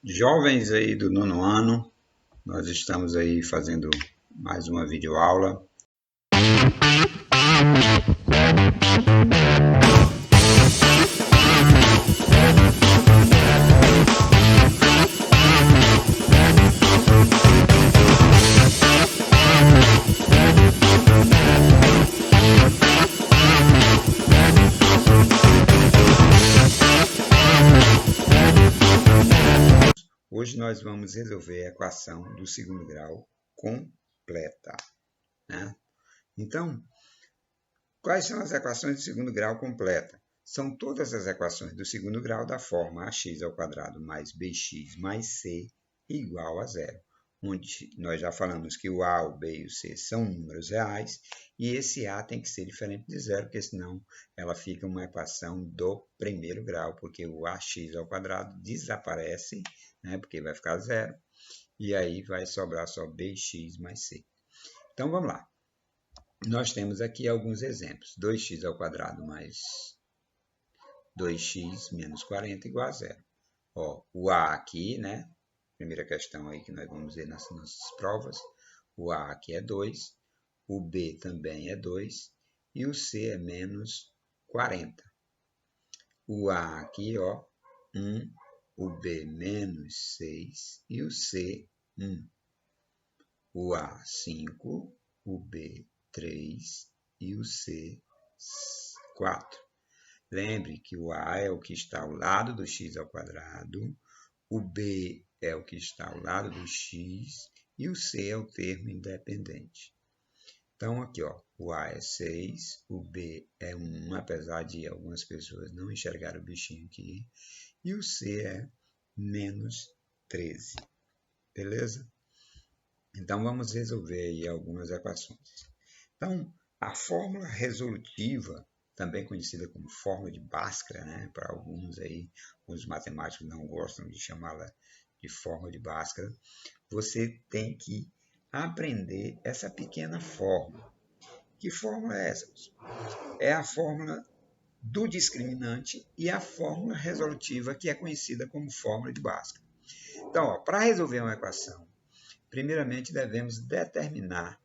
Jovens aí do nono ano, nós estamos aí fazendo mais uma videoaula. Hoje nós vamos resolver a equação do segundo grau completa, né? Então, quais são as equações do segundo grau completa? São todas as equações do segundo grau da forma ax² mais bx mais c igual a zero, onde nós já falamos que o a, o b e o c são números reais, e esse a tem que ser diferente de zero, porque senão ela fica uma equação do primeiro grau, porque o ax² desaparece, né, porque vai ficar zero, e aí vai sobrar só bx mais c. Então vamos lá. Nós temos aqui alguns exemplos. 2x² mais 2x menos 40 igual a zero. Ó, o a aqui, né? Primeira questão aí que nós vamos ver nas nossas provas. O a aqui é 2, o b também é 2 e o c é menos 40. O a aqui, ó, 1, o b menos 6 e o c 1. O a 5, o b 3 e o c 4. Lembre que o a é o que está ao lado do x², o b é o que está ao lado do x e o c é o termo independente. Então, aqui, ó, o a é 6, o b é 1, apesar de algumas pessoas não enxergarem o bichinho aqui, e o c é menos 13. Beleza? Então, vamos resolver aí algumas equações. Então, a fórmula resolutiva, também conhecida como fórmula de Bhaskara, né? Para alguns aí, os matemáticos não gostam de chamá-la de fórmula de Bhaskara, você tem que aprender essa pequena fórmula. Que fórmula é essa? É a fórmula do discriminante e a fórmula resolutiva, que é conhecida como fórmula de Bhaskara. Então, para resolver uma equação, primeiramente devemos determinar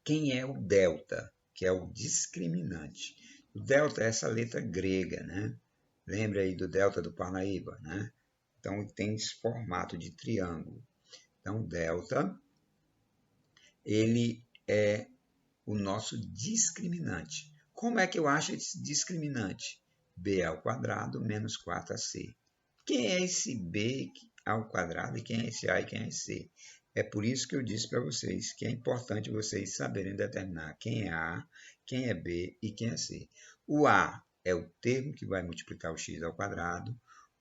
quem é o delta, que é o discriminante. O delta é essa letra grega, né? Lembra aí do delta do Parnaíba, né? Então, tem esse formato de triângulo. Então, delta, ele é o nosso discriminante. Como é que eu acho esse discriminante? b² menos 4ac. Quem é esse b² e quem é esse a e quem é esse c? É por isso que eu disse para vocês que é importante vocês saberem determinar quem é a, quem é b e quem é c. O a é o termo que vai multiplicar o x²,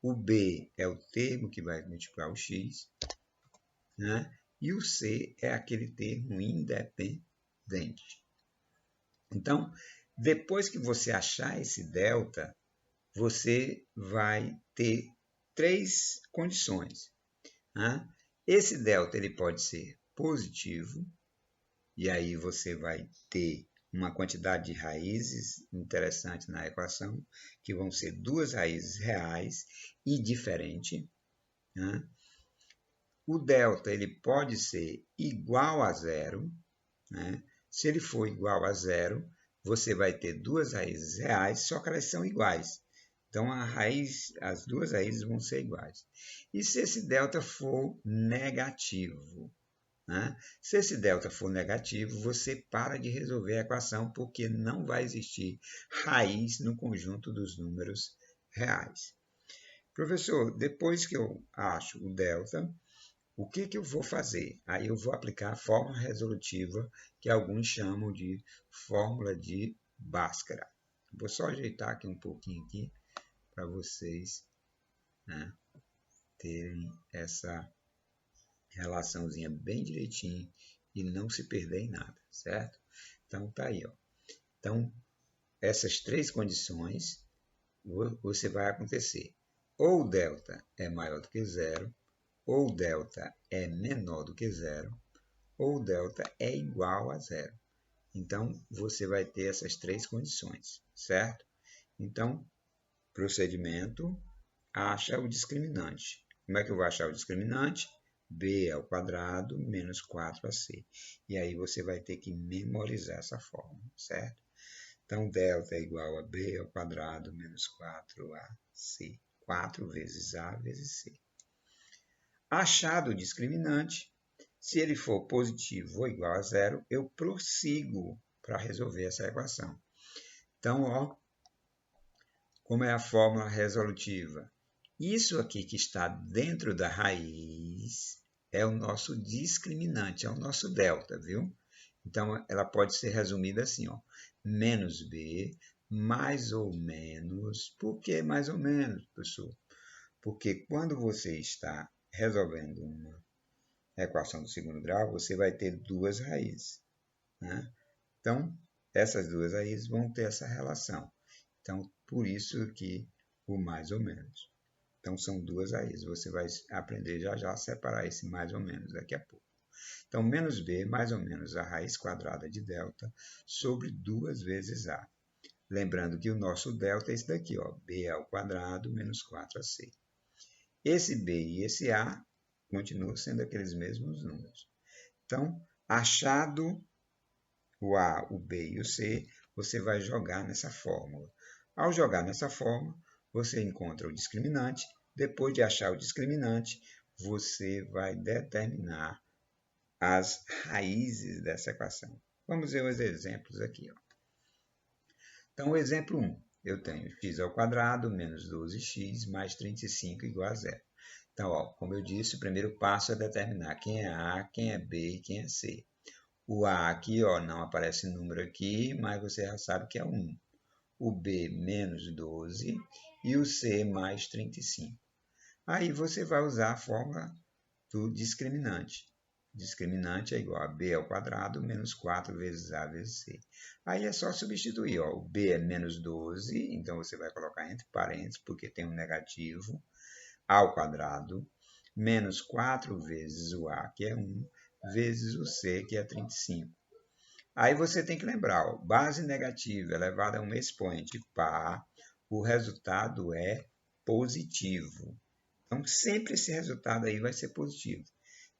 o b é o termo que vai multiplicar o x, né? E o c é aquele termo independente. Então, depois que você achar esse delta, você vai ter três condições, né? Esse delta ele pode ser positivo, e aí você vai ter uma quantidade de raízes interessante na equação, que vão ser duas raízes reais e diferentes, né? O delta ele pode ser igual a zero, né? Se ele for igual a zero, você vai ter duas raízes reais, só que elas são iguais. Então, as duas raízes vão ser iguais. E se esse delta for negativo? Né? Se esse delta for negativo, você para de resolver a equação, porque não vai existir raiz no conjunto dos números reais. Professor, depois que eu acho o delta, o que eu vou fazer? Aí eu vou aplicar a fórmula resolutiva, que alguns chamam de fórmula de Bhaskara. Vou só ajeitar aqui um pouquinho aqui, para vocês, né, terem essa relaçãozinha bem direitinho e não se perder em nada, certo? Então, tá aí, ó. Então, essas três condições, você vai acontecer. Ou o delta é maior do que zero, ou o delta é menor do que zero, ou o delta é igual a zero. Então, você vai ter essas três condições, certo? Então, procedimento, acha o discriminante. Como é que eu vou achar o discriminante? B ao quadrado menos 4ac. E aí você vai ter que memorizar essa fórmula, certo? Então, delta é igual a b ao quadrado menos 4ac. 4 vezes a vezes c. Achado o discriminante, se ele for positivo ou igual a zero, eu prossigo para resolver essa equação. Então, ó, como é a fórmula resolutiva? Isso aqui que está dentro da raiz é o nosso discriminante, é o nosso delta, viu? Então, ela pode ser resumida assim, ó, menos b mais ou menos. Por que mais ou menos, professor? Porque quando você está resolvendo uma equação do segundo grau, você vai ter duas raízes, né? Então, essas duas raízes vão ter essa relação. Então, por isso que o mais ou menos. Então, são duas raízes. Você vai aprender já já a separar esse mais ou menos daqui a pouco. Então, menos b mais ou menos a raiz quadrada de delta sobre 2 vezes a. Lembrando que o nosso delta é esse daqui, ó, b ao quadrado menos 4ac. Esse b e esse a continuam sendo aqueles mesmos números. Então, achado o a, o b e o c, você vai jogar nessa fórmula. Ao jogar nessa fórmula, você encontra o discriminante. Depois de achar o discriminante, você vai determinar as raízes dessa equação. Vamos ver os exemplos aqui. Ó. Então, o exemplo 1. Eu tenho x ao quadrado menos 12x mais 35 igual a zero. Então, ó, como eu disse, o primeiro passo é determinar quem é A, quem é B e quem é C. O A aqui, ó, não aparece número aqui, mas você já sabe que é 1. O B menos 12 e o C mais 35. Aí você vai usar a fórmula do discriminante. Discriminante é igual a b ao quadrado menos 4 vezes a vezes c. Aí é só substituir. Ó. O b é menos 12, então você vai colocar entre parênteses, porque tem um negativo, ao quadrado, menos 4 vezes o a, que é 1, vezes o c, que é 35. Aí você tem que lembrar, ó, base negativa elevada a um expoente par, o resultado é positivo. Então, sempre esse resultado aí vai ser positivo.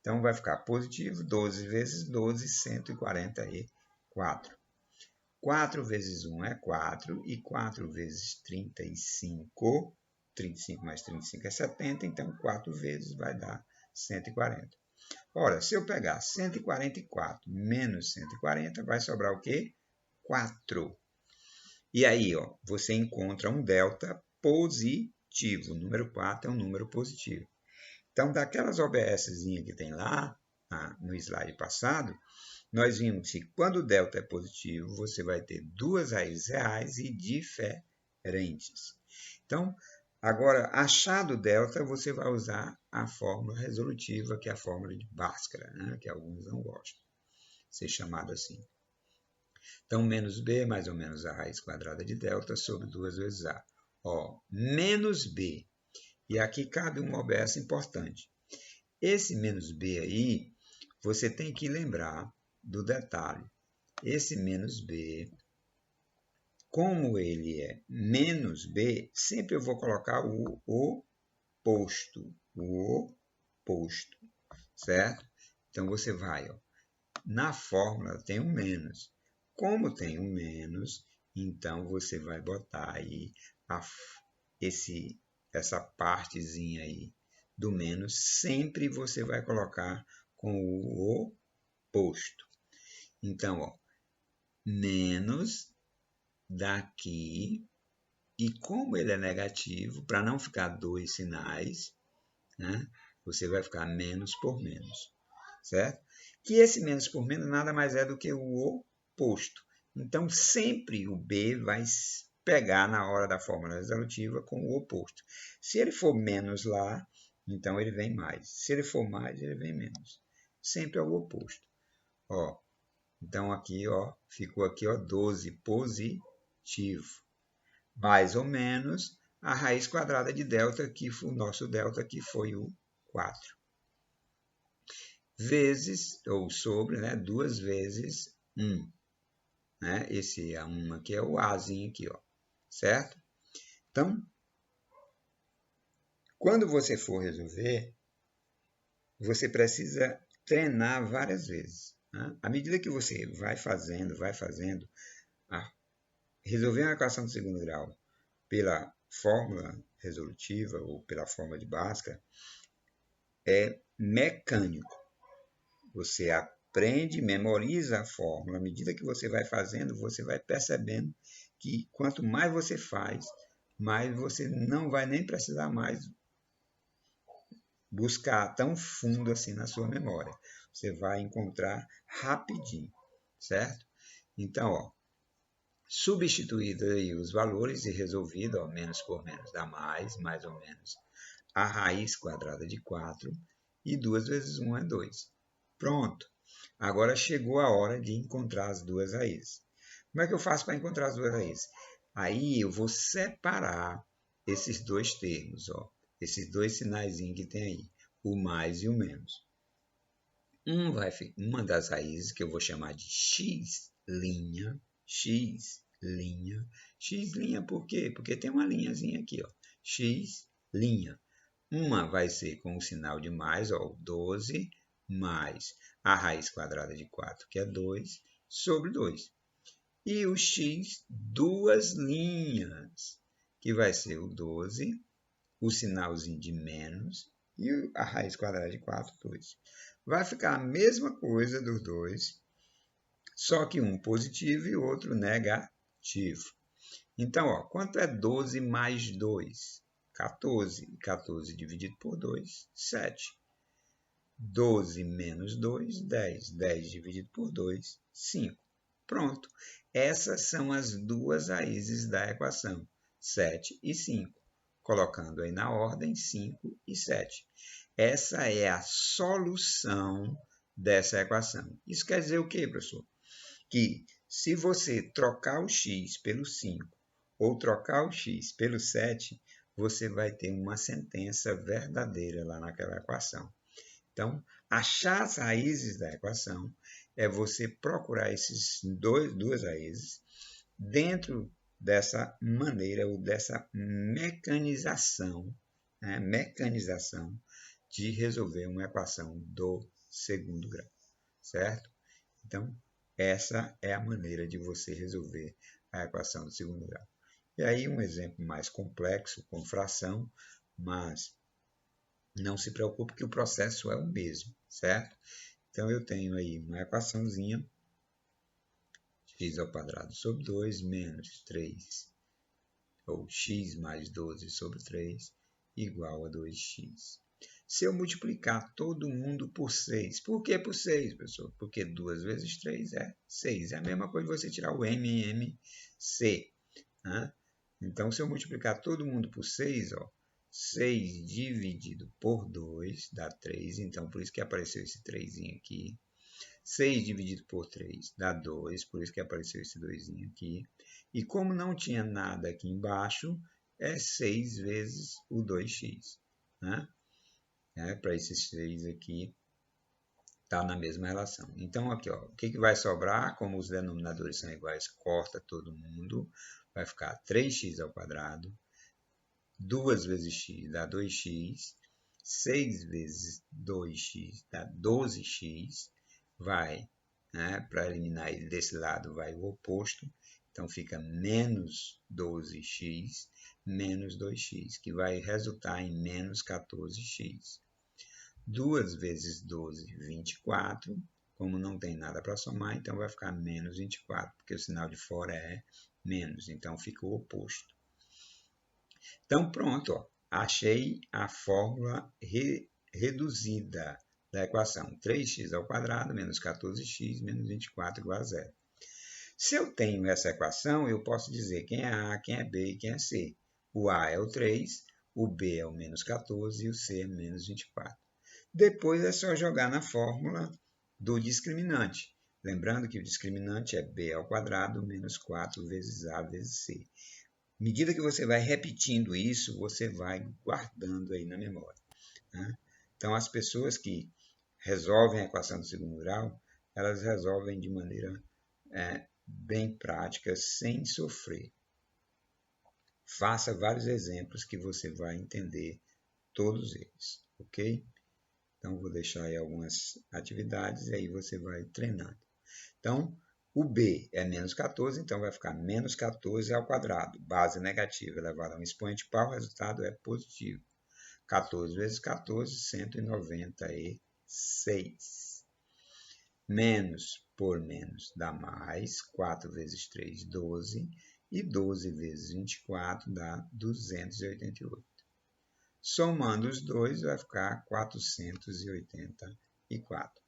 Então, vai ficar positivo 12 vezes 12, 144. 4 vezes 1 é 4, e 4 vezes 35, 35 mais 35 é 70, então 4 vezes vai dar 140. Ora, se eu pegar 144 menos 140, vai sobrar o quê? 4. E aí, ó, você encontra um delta positivo. O número 4 é um número positivo. Então, daquelas OBSzinhas que tem lá, no slide passado, nós vimos que quando o delta é positivo, você vai ter duas raízes reais e diferentes. Então, agora, achado o delta, você vai usar a fórmula resolutiva, que é a fórmula de Bhaskara, né? Que alguns não gostam de ser chamada assim. Então, menos b mais ou menos a raiz quadrada de delta sobre 2 vezes a. Ó, menos b. E aqui cabe uma OBS importante. Esse menos b aí, você tem que lembrar do detalhe. Esse menos b, como ele é menos b, sempre eu vou colocar o oposto. O oposto, certo? Então, você vai, ó, na fórmula tem um menos. Como tem um menos, então você vai botar aí essa partezinha aí do menos, sempre você vai colocar com o oposto. Então, ó, menos daqui, e como ele é negativo, para não ficar dois sinais, né, você vai ficar menos por menos, certo? Que esse menos por menos nada mais é do que o oposto. Então, sempre o B vai pegar na hora da fórmula resolutiva com o oposto. Se ele for menos lá, então ele vem mais. Se ele for mais, ele vem menos. Sempre é o oposto. Ó, então, aqui, ó, ficou aqui, ó, 12 positivo. Mais ou menos a raiz quadrada de delta, que foi o nosso delta, que foi o 4. Vezes, ou sobre, né, 2 vezes 1. Né? Esse é 1 aqui, é o Azinho aqui, ó, certo? Então, Quando você for resolver, você precisa treinar várias vezes. Né? À medida que você vai fazendo, resolver uma equação de segundo grau pela fórmula resolutiva ou pela fórmula de Bhaskara, é mecânico. Você aprende, memoriza a fórmula. À medida que você vai fazendo, você vai percebendo que quanto mais você faz, mais você não vai nem precisar mais buscar tão fundo assim na sua memória. Você vai encontrar rapidinho, certo? Então, ó, substituído aí os valores e resolvido, ó, menos por menos dá mais ou menos a raiz quadrada de 4, e 2 vezes 1 é 2. Pronto. Agora chegou a hora de encontrar as duas raízes. Como é que eu faço para encontrar as duas raízes? Aí eu vou separar esses dois termos, ó, esses dois sinaizinhos que tem aí, o mais e o menos. Uma das raízes que eu vou chamar de x', x' por quê? Porque tem uma linhazinha aqui, ó, x'. Uma vai ser com o sinal de mais, ó, 12, mais a raiz quadrada de 4, que é 2, sobre 2. E o x, duas linhas, que vai ser o 12, o sinalzinho de menos, e a raiz quadrada de 4, 2. Vai ficar a mesma coisa dos dois, só que um positivo e o outro negativo. Então, ó, quanto é 12 mais 2? 14. 14 dividido por 2, 7. 12 menos 2, 10. 10 dividido por 2, 5. Pronto. Essas são as duas raízes da equação, 7 e 5. Colocando aí na ordem 5 e 7. Essa é a solução dessa equação. Isso quer dizer o quê, professor? Que se você trocar o x pelo 5 ou trocar o x pelo 7, você vai ter uma sentença verdadeira lá naquela equação. Então, achar as raízes da equação é você procurar essas duas raízes dentro dessa maneira ou dessa mecanização, né, de resolver uma equação do segundo grau, certo? Então, essa é a maneira de você resolver a equação do segundo grau. E aí um exemplo mais complexo, com fração, mas não se preocupe que o processo é o mesmo, certo? Então eu tenho aí uma equaçãozinha, x ao quadrado sobre 2 menos 3, ou x mais 12 sobre 3, igual a 2x. Se eu multiplicar todo mundo por 6, por que por 6, pessoal? Porque 2 vezes 3 é 6. É a mesma coisa de você tirar o MMC. Né? Então, se eu multiplicar todo mundo por 6, ó, 6 dividido por 2 dá 3. Então, por isso que apareceu esse 3 aqui. 6 dividido por 3 dá 2, por isso que apareceu esse 2 aqui. E como não tinha nada aqui embaixo, é 6 vezes o 2x. Né? Para esses 6 aqui, está na mesma relação. Então, aqui, ó, o que vai sobrar? Como os denominadores são iguais, corta todo mundo. Vai ficar 3x ao quadrado. 2 vezes x dá 2x. 6 vezes 2x dá 12x. Vai, né, para eliminar ele desse lado, vai o oposto. Então, fica menos 12x menos 2x, que vai resultar em menos 14x. 2 vezes 12, 24. Como não tem nada para somar, então vai ficar menos 24, porque o sinal de fora é menos, então fica o oposto. Então, pronto, ó, achei a fórmula reduzida da equação 3x ao quadrado menos 14x menos 24 igual a zero. Se eu tenho essa equação, eu posso dizer quem é A, quem é B e quem é C. O A é o 3, o B é o menos 14 e o C é menos 24. Depois é só jogar na fórmula do discriminante. Lembrando que o discriminante é b ao quadrado menos 4 vezes a vezes c. À medida que você vai repetindo isso, você vai guardando aí na memória. Né? Então, as pessoas que resolvem a equação do segundo grau, elas resolvem de maneira bem prática, sem sofrer. Faça vários exemplos que você vai entender todos eles, ok? Então, vou deixar aí algumas atividades e aí você vai treinando. Então, o b é menos 14, então vai ficar menos 14 ao quadrado. Base negativa elevada a um expoente par, o resultado é positivo. 14 vezes 14, 196. Menos por menos dá mais. 4 vezes 3, 12. E 12 vezes 24 dá 288. Somando os dois, vai ficar 484.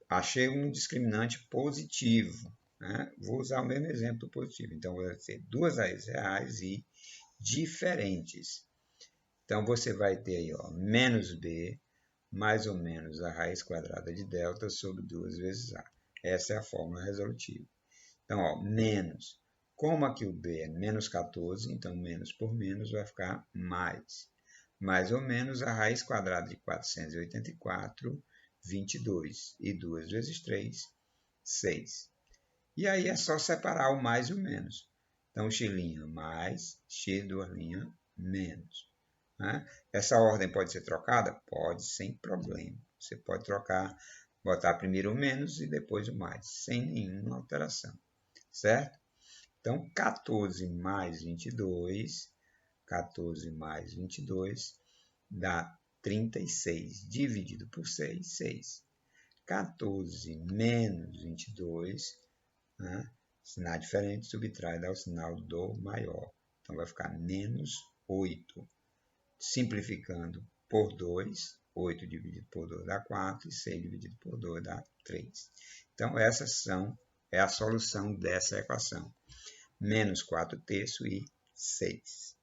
Achei um discriminante positivo. Né? Vou usar o mesmo exemplo positivo. Então, vai ser duas raízes reais e diferentes. Então, você vai ter aí, ó, menos b, mais ou menos a raiz quadrada de delta sobre 2 vezes a. Essa é a fórmula resolutiva. Então, ó, menos. Como aqui o b é menos 14, então menos por menos vai ficar mais. Mais ou menos a raiz quadrada de 484, 22. E 2 vezes 3, 6. E aí é só separar o mais e o menos. Então, x' mais, x2' menos. Né? Essa ordem pode ser trocada? Pode, sem problema. Você pode trocar, botar primeiro o menos e depois o mais, sem nenhuma alteração. Certo? Então, 14 mais 22, 14 mais 22 dá 36. Dividido por 6, 6. 14 menos 22, né? Sinal diferente, subtrai, dá o sinal do maior. Então, vai ficar menos 8. Simplificando por 2, 8 dividido por 2 dá 4, e 6 dividido por 2 dá 3. Então, essas é a solução dessa equação. Menos 4 terços e 6.